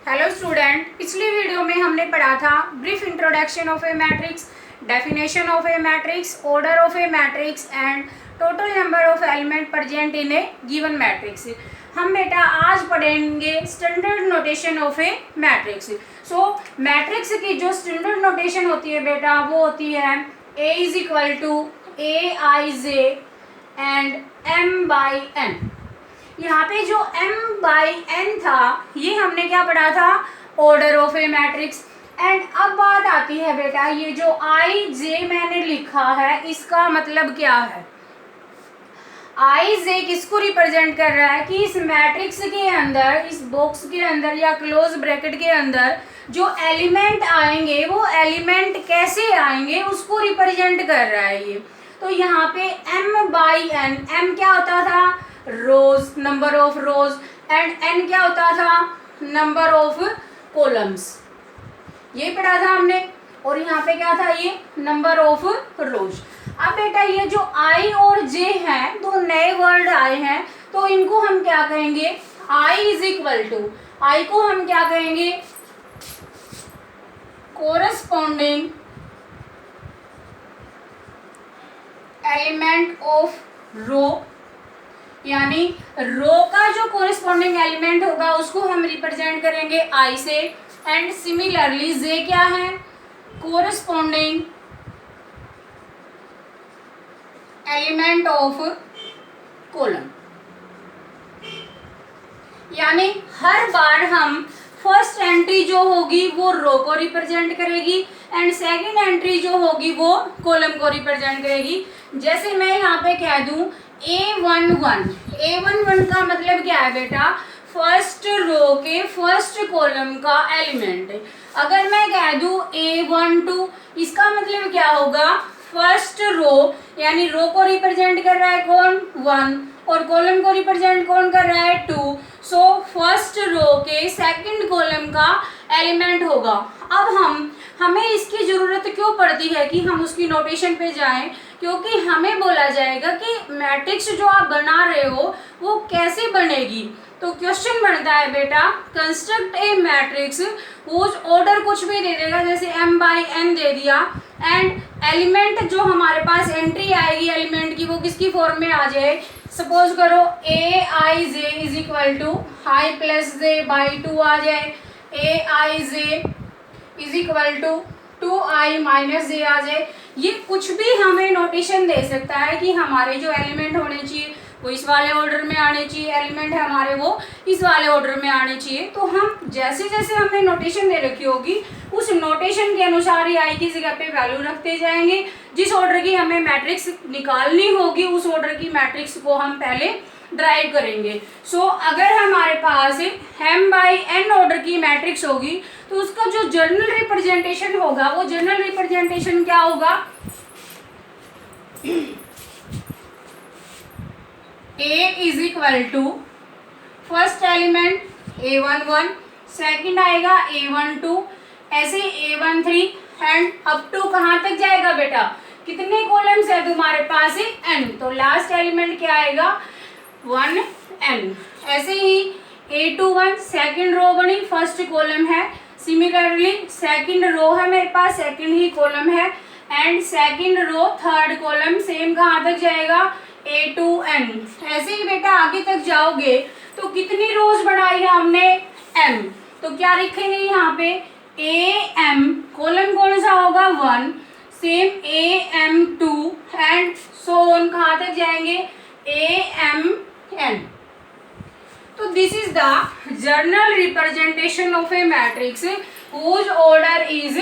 Hello student, पिछली video में हमने पढ़ा था brief introduction of a matrix, definition of a matrix, order of a matrix and total number of element present in A given matrix. हम बेटा आज पढ़ेंगे standard notation of a matrix. So matrix की जो स्टैंडर्ड नोटेशन होती है बेटा वो होती है A is equal to AIJ and M/N। यहाँ पे जो M/N था ये हमने क्या पढ़ा था, order of a matrix. And अब बात आती है बेटा ये जो IJ मैंने लिखा है इसका मतलब क्या है। IJ किसको रिप्रेजेंट कर रहा है कि इस मैट्रिक्स के अंदर, इस बॉक्स के अंदर या क्लोज ब्रैकेट के अंदर जो एलिमेंट आएंगे वो एलिमेंट कैसे आएंगे उसको रिप्रेजेंट कर रहा है ये। तो यहाँ पे M/N, M क्या होता था, rows, number of rows, and N क्या होता था, नंबर ऑफ कॉलम्स। ये पढ़ा था हमने। और यहाँ पे क्या था, ये नंबर ऑफ रोज। अब बेटा ये जो I और J हैं दो नए वर्ड आए हैं तो इनको हम क्या कहेंगे, I is equal to, I को हम क्या कहेंगे, कोरस्पॉन्डिंग एलिमेंट ऑफ रो, यानी रो का जो कोरिस्पॉन्डिंग एलिमेंट होगा उसको हम रिप्रेजेंट करेंगे I से। एंड सिमिलरली J क्या है, कोरिस्पॉन्डिंग एलिमेंट ऑफ कॉलम। यानी हर बार हम फर्स्ट एंट्री जो होगी वो रो को रिप्रेजेंट करेगी एंड सेकंड एंट्री जो होगी वो कॉलम को रिप्रेजेंट करेगी। जैसे मैं यहाँ पे कह दूं A11 का मतलब क्या है बेटा, फर्स्ट रो के फर्स्ट कॉलम का एलिमेंट। अगर मैं कह दूं A12 इसका मतलब क्या होगा, फर्स्ट रो, यानी रो को रिप्रेजेंट कर रहा है कौन, 1, और कॉलम को रिप्रेजेंट कौन कर रहा है, 2। सो फर्स्ट रो के सेकंड कॉलम का एलिमेंट होगा। अब हमें इसकी ज़रूरत क्यों पड़ती है कि हम उसकी नोटेशन पे जाएं, क्योंकि हमें बोला जाएगा कि मैट्रिक्स जो आप बना रहे हो वो कैसे बनेगी। तो क्वेश्चन बनता है बेटा, construct a matrix whose order कुछ भी दे देगा, जैसे M/N दे दिया, एंड एलिमेंट जो हमारे पास एंट्री आएगी एलिमेंट की वो किसकी फॉर्म में आ जाए। सपोज करो AIJ is equal to I plus J/2 आ जाए, AIJ is equal to 2I minus J आ जाए। ये कुछ भी हमें नोटेशन दे सकता है कि हमारे जो एलिमेंट होने चाहिए वो इस वाले ऑर्डर में आने चाहिए, एलिमेंट है हमारे वो इस वाले ऑर्डर में आने चाहिए। तो हम जैसे जैसे हमने नोटेशन दे रखी होगी उस नोटेशन के अनुसार ही I की जगह पे वैल्यू रखते जाएंगे। जिस ऑर्डर की हमें मैट्रिक्स निकालनी होगी उस ऑर्डर की मैट्रिक्स को हम पहले ड्राइव करेंगे। सो अगर हमारे पास M/N ऑर्डर की मैट्रिक्स होगी तो उसका जो जनरल रिप्रेजेंटेशन होगा वो जनरल रिप्रेजेंटेशन क्या होगा, A is equal to first element A11, second आएगा A12, ऐसे A13 एंड अप टू कहाँ तक जाएगा बेटा, कितने कॉलम्स है तुम्हारे पास है, N, तो लास्ट एलिमेंट क्या आएगा 1N। ऐसे ही A21 सेकंड रो बनी, फर्स्ट कॉलम है, सिमिलरली सेकंड रो है मेरे पास, सेकंड ही कॉलम है, and second row third column same कहाँ तक जाएगा A2N। ऐसे ही बेटा आगे तक जाओगे तो कितनी रोज बढ़ाई है हमने, M, तो क्या लिखेंगे यहाँ पे AM, कॉलम कौन सा होगा 1, same AM2 and so on कहाँ तक जाएंगे AMN। तो this is the general representation of a matrix whose order is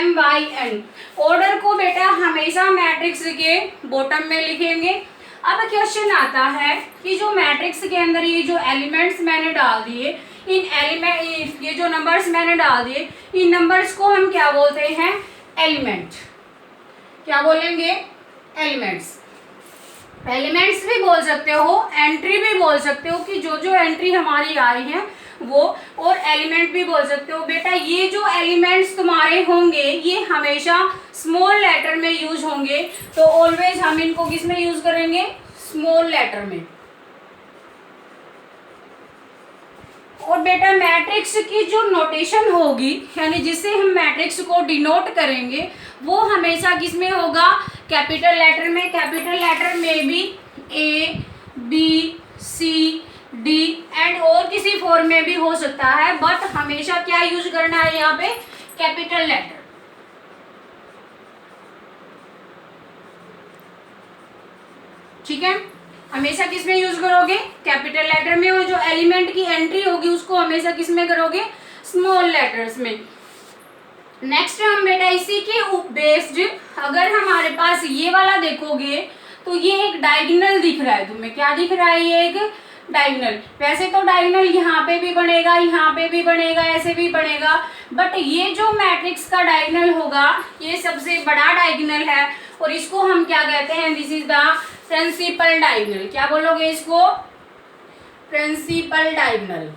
M/N। Order को बेटा हमेशा मैट्रिक्स के बॉटम में लिखेंगे। अब क्वेश्चन आता है कि जो मैट्रिक्स के अंदर ये जो एलिमेंट्स मैंने डाल दिए, ये जो नंबर्स मैंने डाल दिए इन नंबर्स को हम क्या बोलते हैं, एलिमेंट। क्या बोलेंगे, एलिमेंट्स। एलिमेंट्स भी बोल सकते हो, एंट्री भी बोल सकते हो कि जो जो एंट्री हमारी आई है वो, और एलिमेंट भी बोल सकते हो। बेटा ये जो एलिमेंट्स तुम्हारे होंगे ये हमेशा स्मॉल लेटर में यूज होंगे, तो ऑलवेज हम इनको किस में यूज करेंगे, स्मॉल लेटर में। और बेटा मैट्रिक्स की जो नोटेशन होगी, यानी जिससे हम मैट्रिक्स को डिनोट करेंगे, वो हमेशा किस में होगा? कैपिटल लेटर में। कैपिटल लेटर में भी ए, बी, सी, डी एंड और किसी फॉर्म में भी हो सकता है, बट हमेशा क्या यूज करना है यहाँ पे? Capital letter. ठीक है, हमेशा किस में यूज करोगे? कैपिटल लेटर में। और जो एलिमेंट की एंट्री होगी उसको हमेशा किस में करोगे? स्मॉल लेटर्स में। नेक्स्ट हम बेटा इसी के बेस्ड अगर हमारे पास ये वाला देखोगे तो ये एक डायगोनल दिख रहा है तुम्हें। क्या दिख रहा है? ये एक डायगोनल। वैसे तो डायगोनल यहाँ पे भी बनेगा, यहाँ पे भी बनेगा, ऐसे भी बनेगा, बट ये जो मैट्रिक्स का डायगोनल होगा ये सबसे बड़ा डायगोनल है और इसको हम क्या कहते हैं? This is the principal diagonal. क्या बोलोगे इसको? Principal diagonal.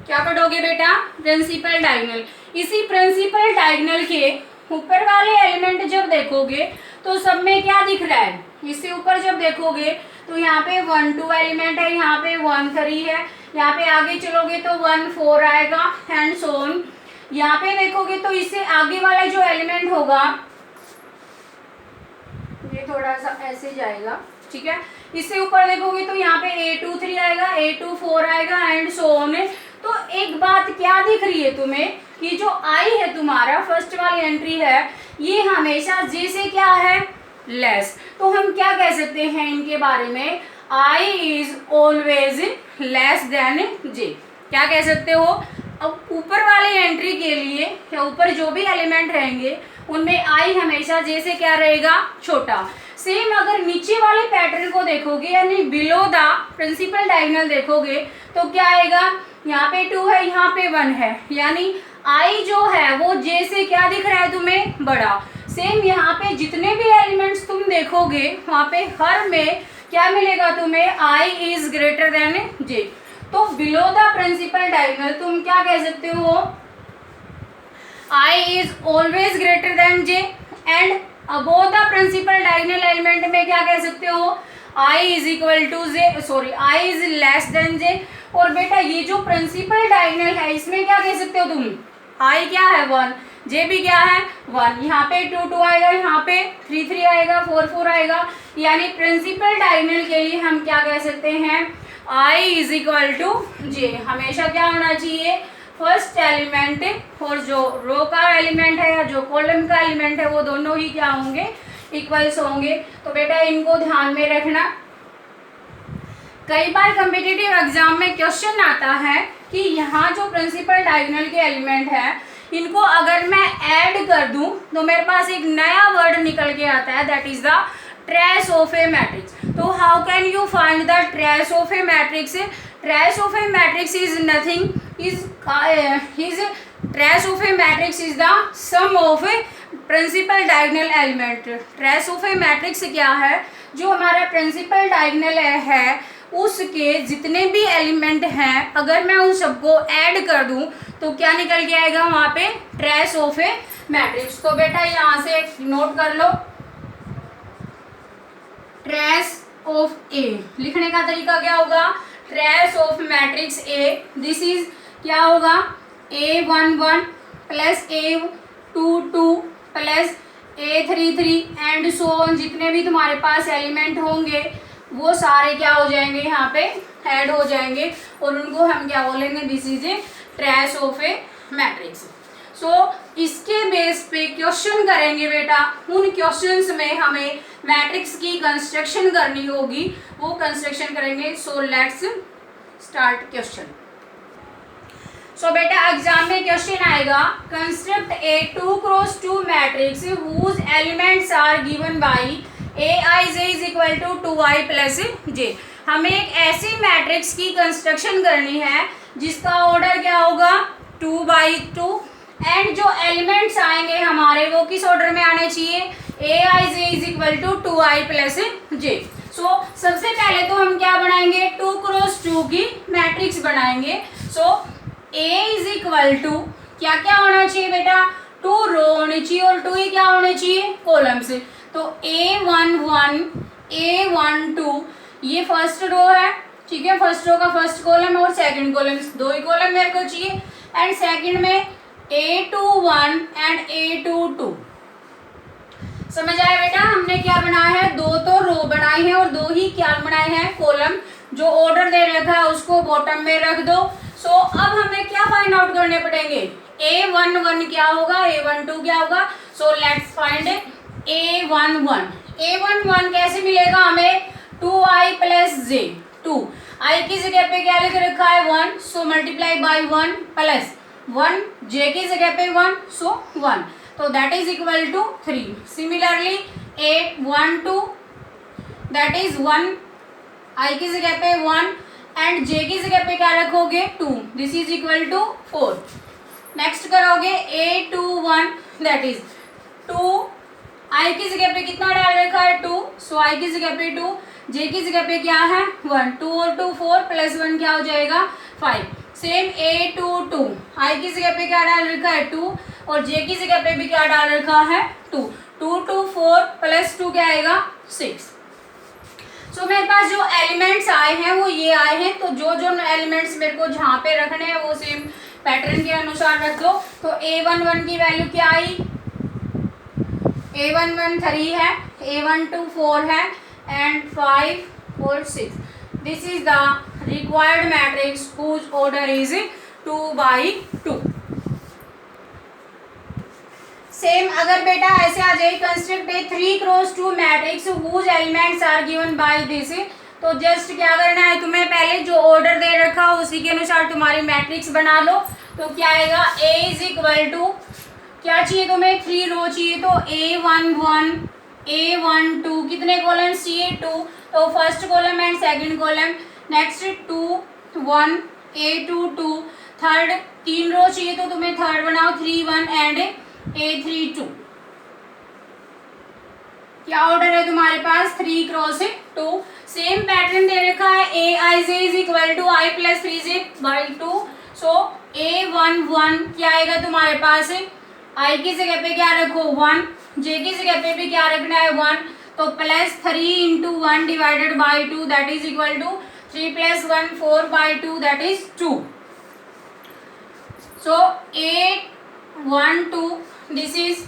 क्या पढ़ोगे बेटा? Principal diagonal. इसी प्रिंसिपल डायगोनल के ऊपर वाले एलिमेंट जब देखोगे तो सब में क्या दिख रहा है? इससे ऊपर जब देखोगे तो यहाँ पे 1 2 एलिमेंट है, यहाँ पे 1 3 है, यहाँ पे आगे चलोगे तो 1 4 आएगा एंड सो ऑन। यहाँ पे देखोगे तो इससे आगे वाला जो एलिमेंट होगा ये थोड़ा सा ऐसे जाएगा, ठीक है। इससे ऊपर देखोगे तो यहाँ पे A2 3 आएगा, A2 4 आएगा एंड सो ऑन। तो एक बात क्या दिख रही है तुम्हें कि जो I है तुम्हारा फर्स्ट वाली एंट्री है ये हमेशा J से क्या है? लेस। तो हम क्या कह सकते हैं इनके बारे में? I is always less than J। क्या कह सकते हो? अब ऊपर वाली एंट्री के लिए या ऊपर जो भी एलिमेंट रहेंगे उनमें I हमेशा J से क्या रहेगा? छोटा। सेम अगर नीचे वाले पैटर्न को देखोगे यानी बिलो द प्रिंसिपल डायगोनल देखोगे तो क्या आएगा? यहाँ पे 2 है, यहाँ पे 1 है, यानी I जो है वो J से क्या दिख रहा है तुम्हें? बड़ा। सेम यहाँ पे जितने भी एलिमेंट्स तुम देखोगे वहाँ पे हर में क्या मिलेगा तुम्हें? I is greater than J। तो बिलो द प्रिंसिपल डायगोनल तुम क्या कह सकते हो? I is always greater than J and above the principal diagonal element में क्या कह सकते हो? I is equal to J, sorry I is less than J। और बेटा ये जो प्रिंसिपल डायगोनल है इसमें क्या कह सकते हो तुम? I क्या है? 1, J भी क्या है? 1। यहाँ पे 2 2 आएगा, यहाँ पे 3 3 आएगा, 4 4 आएगा, यानी प्रिंसिपल डायगोनल के लिए हम क्या कह सकते हैं? I is equal to J। हमेशा क्या होना चाहिए? फर्स्ट एलिमेंट और जो रो का एलिमेंट है या जो कॉलम का एलिमेंट है वो दोनों ही क्या होंगे? इक्वल्स होंगे। तो बेटा इनको ध्यान में रखना। कई बार कॉम्पिटिटिव एग्जाम में क्वेश्चन आता है कि यहाँ जो प्रिंसिपल डायगोनल के एलिमेंट है इनको अगर मैं ऐड कर दूं तो मेरे पास एक नया वर्ड निकल के आता है, that is the trace of a matrix. तो how can you find the trace of a matrix? Trace of a matrix is nothing, trace of a matrix is the sum of principal diagonal element. Trace of a matrix क्या है? जो हमारा principal diagonal है उसके जितने भी element हैं अगर मैं उन सबको ऐड कर दूं तो क्या निकल के आएगा वहाँ पे? Trace of a matrix. तो बेटा यहाँ से नोट कर लो, ट्रेस ऑफ ए लिखने का तरीका क्या होगा? Trace of matrix A, this is क्या होगा? A1 1 plus A2 2 plus A3 3 and so on. जितने भी तुम्हारे पास एलिमेंट होंगे वो सारे क्या हो जाएंगे? यहाँ पे ऐड हो जाएंगे और उनको हम क्या बोलेंगे? This is a trace of a matrix. So इसके बेस पे क्वेश्चन करेंगे बेटा। उन क्वेश्चंस में हमें मैट्रिक्स की कंस्ट्रक्शन करनी होगी, वो कंस्ट्रक्शन करेंगे। So let's start question. So बेटा एग्जाम में क्वेश्चन आएगा, construct a 2 cross 2 matrix whose elements are given by Aij is equal to 2i plus j। हमें एक ऐसी मैट्रिक्स की कंस्ट्रक्शन करनी है जिसका ऑर्डर क्या होगा? 2/2 एंड जो एलिमेंट्स आएंगे हमारे वो किस ऑर्डर में आने चाहिए? Aij is equal to 2i plus j। So सबसे पहले तो हम क्या बनाएंगे? 2 क्रॉस 2 की मैट्रिक्स बनाएंगे। सो A इज इक्वल टू क्या क्या होना चाहिए बेटा? 2 रो होनी चाहिए और 2 ही क्या होने चाहिए? कॉलम्स। तो A1 1 A12 ये फर्स्ट रो है, ठीक है, फर्स्ट रो का फर्स्ट कॉलम और सेकंड कॉलम, दो ही कॉलम मेरे को चाहिए। एंड सेकंड में A21 एंड A22। समझ आया बेटा, हमने क्या बनाया है, दो तो रो बनाई है और दो ही क्या बनाए हैं, कॉलम। जो ऑर्डर दे रखा है उसको बॉटम में रख दो। सो अब हमें क्या फाइंड आउट करने पड़ेंगे, A11 क्या होगा, A12 क्या होगा। So let's find A11। A11 कैसे मिलेगा हमें, 2i प्लस j, 2 i की जगह पे क्या लिख रखा है 1, so multiply by 1 plus 1, j की जगह पे 1, सो 1, तो that is equal to 3। Similarly A12 that is 1, i की जगह पे 1 एंड j की जगह पे क्या रखोगे 2, this is equal to 4। Next करोगे A21 दैट इज 2, i की जगह पे कितना डाल रखा है 2, सो i की जगह पे 2, j की जगह पे क्या है 1, 2 और 2 4 प्लस 1 क्या हो जाएगा 5। सेम A22 i की जगह पे क्या डाल रखा है 2 और j की जगह पे भी क्या डाल रखा है 2, 2 2 4 प्लस 2 क्या आएगा 6। सो मेरे पास जो एलिमेंट्स आए हैं वो ये आए हैं, तो जो जो एलिमेंट्स मेरे को जहाँ पे रखने हैं वो सेम पैटर्न के अनुसार रख दो। तो A11 की वैल्यू क्या आई, A11 3 है, A12 4 है एंड 5 और 6। This is the required matrix whose order is 2/2। Same अगर बेटा ऐसे आ जाए, construct a 3x2 matrix whose elements are given by this, तो जस्ट क्या करना है तुम्हें, पहले जो ऑर्डर दे रखा हो उसी के अनुसार तुम्हारी मैट्रिक्स बना लो। तो क्या आएगा, A इज इक्वल टू क्या चाहिए तुम्हें, 3 रो चाहिए, तो A11 A12 कितने कॉलम्स चाहिए 2, तो first column and second column. Next 2 1 A22, third 3 रो चाहिए तो तुम्हें थर्ड बनाओ 3 1 एंड A32। क्या ऑर्डर है तुम्हारे पास 3x2। सेम पैटर्न दे रखा है Aij is equal to i plus 3j by 2। So A11 क्या आएगा तुम्हारे पास, i की जगह पे क्या रखो 1, j की जगह पे भी क्या रखना है 1, तो plus 3 into 1 divided by 2 that is equal to 3 plus 1 4 by 2 that is 2। So A12 this is,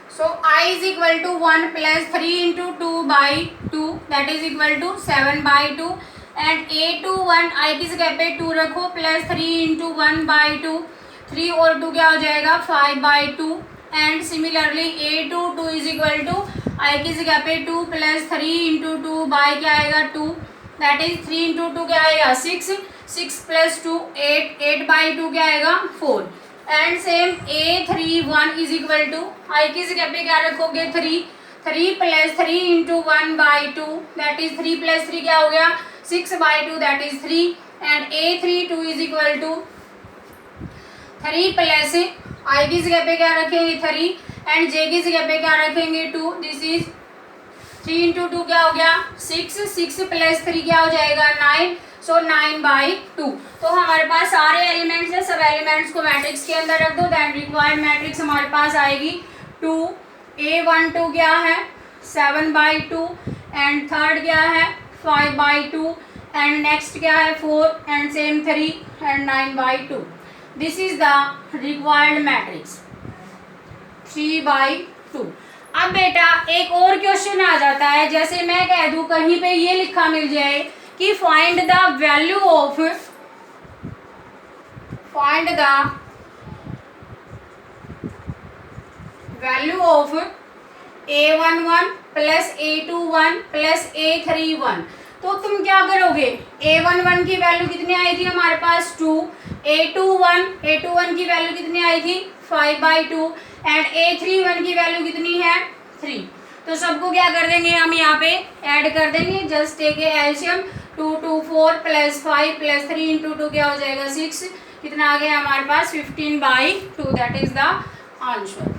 so I is equal to 1 plus 3 into 2 by 2 that is equal to 7 by 2 and A21 I की जगह पे 2 रखो plus 3 into 1 by 2, 3 और 2 क्या हो जाएगा 5 by 2 and similarly A22 is equal to I की जगह पे 2 plus 3 into 2 by क्या आएगा 2 that is 3 into 2 क्या आएगा 6, 6 plus 2 8, 8 by 2 क्या आएगा 4 and same A31 is equal to I की जगह पे क्या रखोगे 3, 3 plus 3 into 1 by 2 that is 3 plus 3 क्या हो गया 6 by 2 that is 3 and A32 is equal to 3 plus I की जगह पे क्या रखेंगे 3 एंड j की जगह पे क्या रखेंगे 2, दिस इज 3 इंटू 2 क्या हो गया 6, 6 प्लस 3 क्या हो जाएगा 9, सो 9 बाई 2। तो हमारे पास सारे एलिमेंट्स हैं, सब एलिमेंट्स को मैट्रिक्स के अंदर रख दो, दैन रिक्वायर्ड मैट्रिक्स हमारे पास आएगी 2। A12 क्या है 7 बाई 2 एंड थर्ड क्या है 5 बाई 2 एंड नेक्स्ट क्या है 4 and same 3 and 9 by 2। This is the required matrix 3/2। अब बेटा एक और क्वेश्चन आ जाता है, जैसे मैं कह दूं कहीं पे ये लिखा मिल जाए कि find the value of A11 plus A21 plus A31, तो तुम क्या करोगे, A11 की वैल्यू कितनी आई थी हमारे पास 2, A21 की वैल्यू कितनी आई थी 5 बाई 2 एंड A31 की वैल्यू कितनी है 3। तो सबको क्या कर देंगे हम यहाँ पे ऐड कर देंगे, just take a LCM 2 2 4 plus 5 plus 3 into 2 क्या हो जाएगा 6, कितना आ गया हमारे पास 15/2 that is the answer.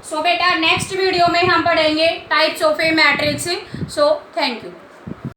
So बेटा नेक्स्ट वीडियो में हम पढ़ेंगे types of a matrix. So thank you.